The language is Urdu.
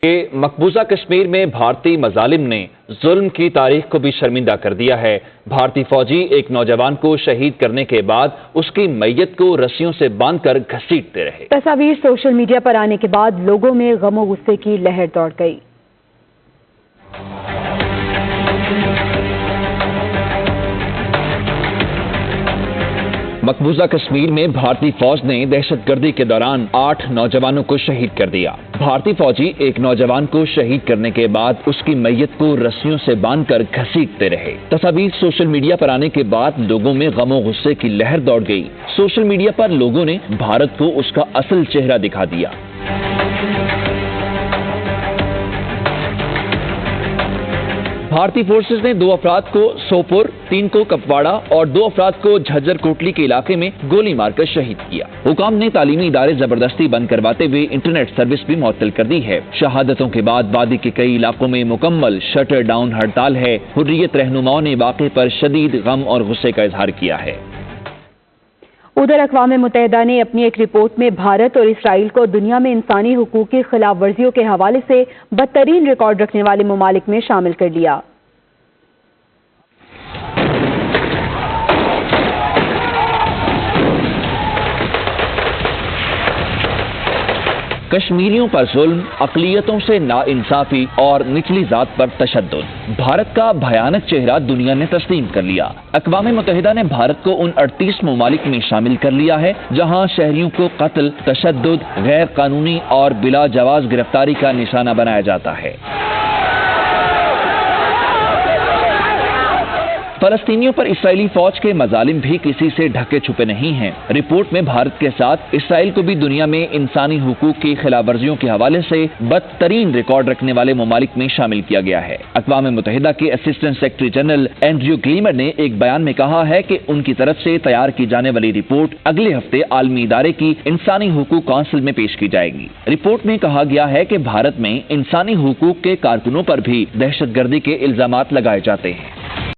کہ مقبوضہ کشمیر میں بھارتی مظالم نے ظلم کی تاریخ کو بھی شرمندہ کر دیا ہے۔ بھارتی فوجی ایک نوجوان کو شہید کرنے کے بعد اس کی میت کو رسیوں سے باندھ کر گھسیٹتے رہے۔ تصاویر سوشل میڈیا پر آنے کے بعد لوگوں میں غم و غصے کی لہر دوڑ گئی۔ مقبوضہ کشمیر میں بھارتی فوج نے دہشت گردی کے دوران 8 نوجوانوں کو شہید کر دیا۔ بھارتی فوجی ایک نوجوان کو شہید کرنے کے بعد اس کی میت کو رسیوں سے باندھ کر گھسیٹتے رہے۔ تصاویر سوشل میڈیا پر آنے کے بعد لوگوں میں غم و غصے کی لہر دوڑ گئی۔ سوشل میڈیا پر لوگوں نے بھارت کو اس کا اصل چہرہ دکھا دیا۔ بھارتی فورسز نے 2 افراد کو سوپور، 3 کو کپواڑہ اور 2 افراد کو جھجر کوٹلی کے علاقے میں گولی مار کر شہید کیا۔ حکام نے تعلیمی ادارے زبردستی بند کرواتے ہوئے انٹرنیٹ سروس بھی معطل کر دی ہے۔ شہادتوں کے بعد وادی کے کئی علاقوں میں مکمل شٹر ڈاؤن ہڑتال ہے۔ حریت رہنماؤں نے واقعے پر شدید غم اور غصے کا اظہار کیا ہے۔ ادھر اقوام متحدہ نے اپنی ایک رپورٹ میں بھارت اور اسرائیل کو دنیا میں انسانی حقوق کی خلاف ورزیوں کے حوالے سے بدترین ریکارڈ رکھنے والے ممالک میں شامل کر لیا۔ کشمیریوں پر ظلم، اقلیتوں سے ناانصافی اور نچلی ذات پر تشدد، بھارت کا بھیانک چہرہ دنیا نے تسلیم کر لیا۔ اقوام متحدہ نے بھارت کو ان 38 ممالک میں شامل کر لیا ہے جہاں شہریوں کو قتل، تشدد، غیر قانونی اور بلا جواز گرفتاری کا نشانہ بنایا جاتا ہے۔ فلسطینیوں پر اسرائیلی فوج کے مظالم بھی کسی سے ڈھکے چھپے نہیں ہیں۔ رپورٹ میں بھارت کے ساتھ اسرائیل کو بھی دنیا میں انسانی حقوق کی خلاف ورزیوں کے حوالے سے بدترین ریکارڈ رکھنے والے ممالک میں شامل کیا گیا ہے۔ اقوام متحدہ کے assistant secretary general Andrew glamour نے ایک بیان میں کہا ہے کہ ان کی طرف سے تیار کی جانے والی رپورٹ اگلے ہفتے عالمی ادارے کی انسانی حقوق کونسل میں پیش کی جائے گی۔ رپورٹ میں کہا گیا ہے کہ بھارت میں انسانی حقوق کے کارکنوں پر بھی دہشت گردی کے الزامات لگائے جاتے ہیں۔